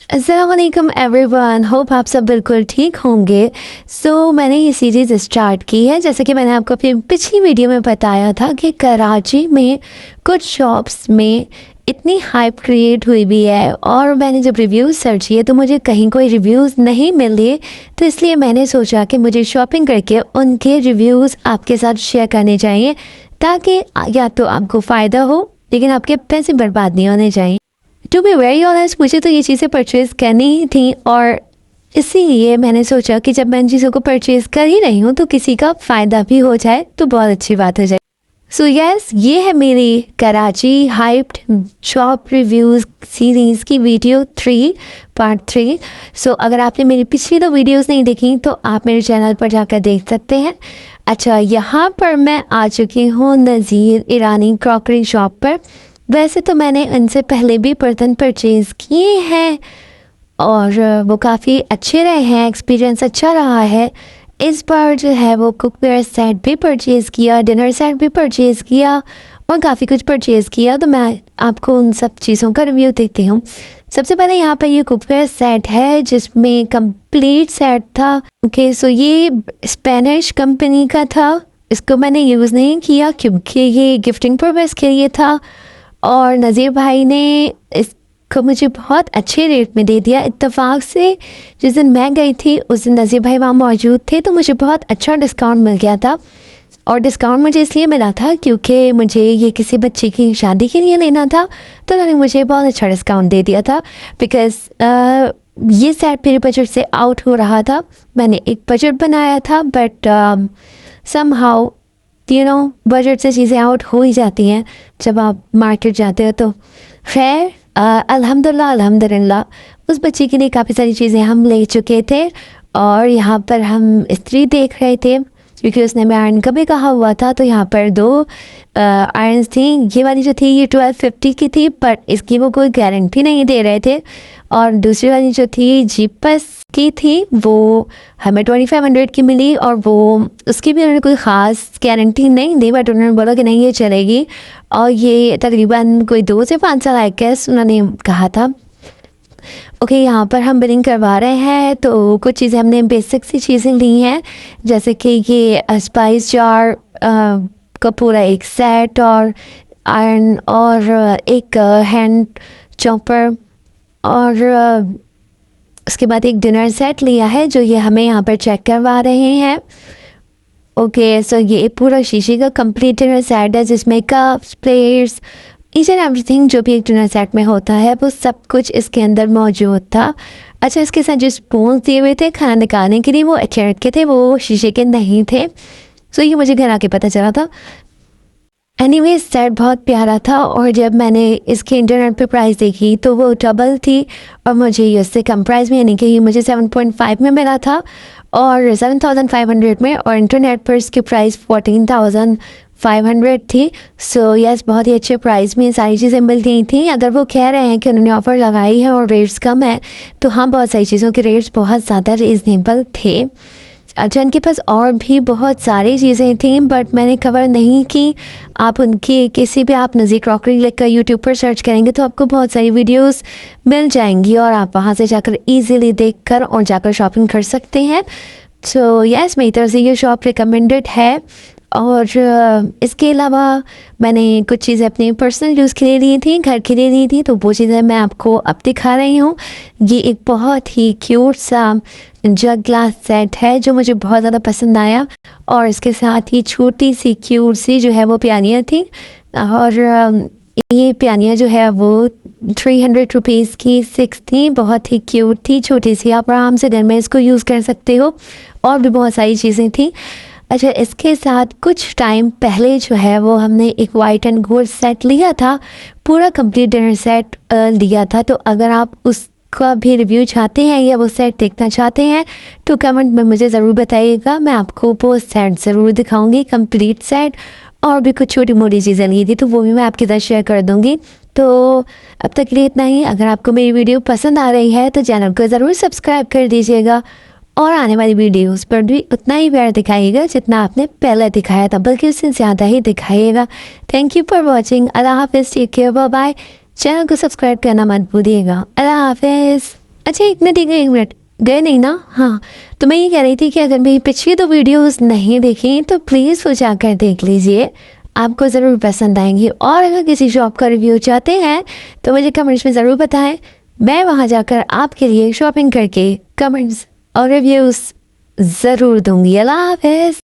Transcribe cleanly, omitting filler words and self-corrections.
अस्सलाम वालेकुम everyone, hope आप सब बिल्कुल ठीक होंगे। मैंने ये सीरीज़ स्टार्ट की है, जैसे कि मैंने आपको अपनी पिछली वीडियो में बताया था कि कराची में कुछ शॉप्स में इतनी हाइप क्रिएट हुई भी है, और मैंने जब रिव्यूज़ सर्च किए तो मुझे कहीं कोई रिव्यूज़ नहीं मिले। तो इसलिए मैंने सोचा कि मुझे शॉपिंग करके उनके रिव्यूज़ आपके साथ शेयर करने चाहिए, ताकि या तो आपको फ़ायदा हो लेकिन आपके पैसे बर्बाद नहीं होने चाहिए। टू बी वेरी ऑनेस्ट, मुझे तो ये चीज़ें परचेज़ करनी ही थी, और इसीलिए मैंने सोचा कि जब मैं इन चीज़ों को परचेज़ कर ही रही हूँ तो किसी का फ़ायदा भी हो जाए तो बहुत अच्छी बात हो जाए। यस, ये है मेरी Karachi hyped shop reviews series की वीडियो 3 पार्ट 3। अगर आपने मेरी पिछली 2 वीडियोस नहीं देखी तो आप मेरे चैनल पर जाकर देख सकते हैं। अच्छा, यहाँ पर मैं आ चुकी हूँ नज़ीर ईरानी क्रॉकरी शॉप पर। वैसे तो मैंने इनसे पहले भी बर्तन परचेज़ किए हैं और वो काफ़ी अच्छे रहे हैं, एक्सपीरियंस अच्छा रहा है। इस बार जो है वो कुकवेयर सेट भी परचेज़ किया, डिनर सेट भी परचेज़ किया और काफ़ी कुछ परचेज़ किया। तो मैं आपको उन सब चीज़ों का रिव्यू देती हूँ। सबसे पहले यहाँ पर ये कुकवेयर सेट है जिसमें कंप्लीट सेट था। ओके, ये स्पेनिश कंपनी का था। इसको मैंने यूज़ नहीं किया क्योंकि ये गिफ्टिंग पर्पज़ के लिए था, और नज़ीर भाई ने इसको मुझे बहुत अच्छे रेट में दे दिया। इत्तेफाक से जिस दिन मैं गई थी उस दिन नज़ीर भाई वहाँ मौजूद थे, तो मुझे बहुत अच्छा डिस्काउंट मिल गया था। और डिस्काउंट मुझे इसलिए मिला था क्योंकि मुझे ये किसी बच्चे की शादी के लिए लेना था, तो उन्होंने मुझे बहुत अच्छा डिस्काउंट दे दिया था। बिकॉज़ ये सेट मेरे बजट से आउट हो रहा था। मैंने एक बजट बनाया था, बट समहाउ बजट से चीज़ें आउट हो ही जाती हैं जब आप मार्केट जाते हो। तो खैर, अल्हम्दुलिल्लाह उस बच्चे के लिए काफ़ी सारी चीज़ें हम ले चुके थे, और यहाँ पर हम इस्त्री देख रहे थे क्योंकि उसने हमें आयरन का भी कहा हुआ था। तो यहाँ पर 2 आयरन्स थी। ये वाली जो थी ये 1250 की थी, पर इसकी वो कोई गारंटी नहीं दे रहे थे। और दूसरी वाली जो थी जीपस की थी वो हमें 2500 की मिली, और वो उसकी भी उन्होंने कोई ख़ास गारंटी नहीं दी, बट उन्होंने बोला कि नहीं ये चलेगी। और ये तकरीबन कोई 2 से 5 साल आई गेस उन्होंने कहा था। ओके, यहाँ पर हम बिलिंग करवा रहे हैं, तो कुछ चीज़ें हमने बेसिक सी चीज़ें ली हैं, जैसे कि ये स्पाइस जार का पूरा एक सेट, और आयरन, और एक हैंड चॉपर, और उसके बाद एक डिनर सेट लिया है जो ये हमें यहाँ पर चेक करवा रहे हैं। ओके, ये पूरा शीशे का कंप्लीट डिनर सेट है जिसमें cups, plates, each and everything जो भी एक डिनर सेट में होता है वो सब कुछ इसके अंदर मौजूद था। अच्छा, इसके साथ जो स्पून दिए हुए थे खाना निकालने के लिए वो एचेट के थे, वो शीशे के नहीं थे। ये मुझे घर आके पता चला था। एनीवे, सेट बहुत प्यारा था, और जब मैंने इसके इंटरनेट पे प्राइस देखी तो वो डबल थी, और मुझे ये उससे कम प्राइस में, यानी कि ये मुझे 7.5 में मिला था और 7500 में, और इंटरनेट पर इसकी प्राइस 14,500 थी। यस, बहुत ही अच्छे प्राइस में सारी चीज़ें मिल गई थी। अगर वो कह रहे हैं कि उन्होंने ऑफ़र लगाई है और रेट्स कम है, तो हाँ, बहुत सारी चीज़ों के रेट्स बहुत ज़्यादा रीज़नेबल थे। अच्छा, इनके पास और भी बहुत सारी चीज़ें थी, बट मैंने कवर नहीं की। आप उनकी किसी भी आप नज़ीर क्रॉकरी लिखकर यूट्यूब पर सर्च करेंगे तो आपको बहुत सारी वीडियोस मिल जाएंगी, और आप वहाँ से जाकर इजीली देखकर और जाकर शॉपिंग कर सकते हैं। यस, मेरी तरफ से ये शॉप रिकमेंडेड है। और इसके अलावा मैंने कुछ चीज़ें अपने पर्सनल यूज़ के लिए ली थी, घर के लिए ली थी, तो वो चीज़ें मैं आपको अब दिखा रही हूँ। ये एक बहुत ही क्यूट सा जग ग्लास सेट है जो मुझे बहुत ज़्यादा पसंद आया, और इसके साथ ही छोटी सी क्यूट सी जो है वो प्यानियाँ थी, और ये प्यानियाँ जो है वो 300 रुपीज़ की 6 थी। बहुत ही क्यूट थी, छोटी सी, आप आराम से घर में इसको यूज़ कर सकते हो। और भी बहुत सारी चीज़ें थी। अच्छा, इसके साथ कुछ टाइम पहले जो है वो हमने एक वाइट एंड गोल्ड सेट लिया था, पूरा कंप्लीट डिनर सेट लिया था। तो अगर आप उसका भी रिव्यू चाहते हैं या वो सेट देखना चाहते हैं तो कमेंट में मुझे ज़रूर बताइएगा, मैं आपको वो सेट ज़रूर दिखाऊंगी, कंप्लीट सेट। और भी कुछ छोटी मोटी चीज़ें ली थी तो वो भी मैं आपके साथ शेयर कर दूँगी। तो अब तक के लिए इतना ही। अगर आपको मेरी वीडियो पसंद आ रही है तो चैनल को ज़रूर सब्सक्राइब कर दीजिएगा, और आने वाली वीडियोस पर भी उतना ही प्यार दिखाइएगा जितना आपने पहले दिखाया था, बल्कि उससे ज़्यादा ही दिखाइएगा। Thank you for watching. अल्लाह हाफिज़, take care, bye bye. Channel को सब्सक्राइब करना मत भूलिएगा। अल्लाह हाफिज़। अच्छा, 1 मिनट, 1 मिनट, गए नहीं ना? हाँ, तो मैं ये कह रही थी कि अगर मेरी पिछली 2 वीडियोज़ नहीं देखी तो प्लीज़ वो जाकर देख लीजिए, आपको ज़रूर पसंद आएँगी। और अगर किसी शॉप का रिव्यू चाहते हैं तो मुझे कमेंट्स में ज़रूर बताएँ, मैं वहाँ जाकर आपके लिए शॉपिंग करके कमेंट्स और रिव्यूज़ ज़रूर दूँगी। अल्लाह हाफ़िज़।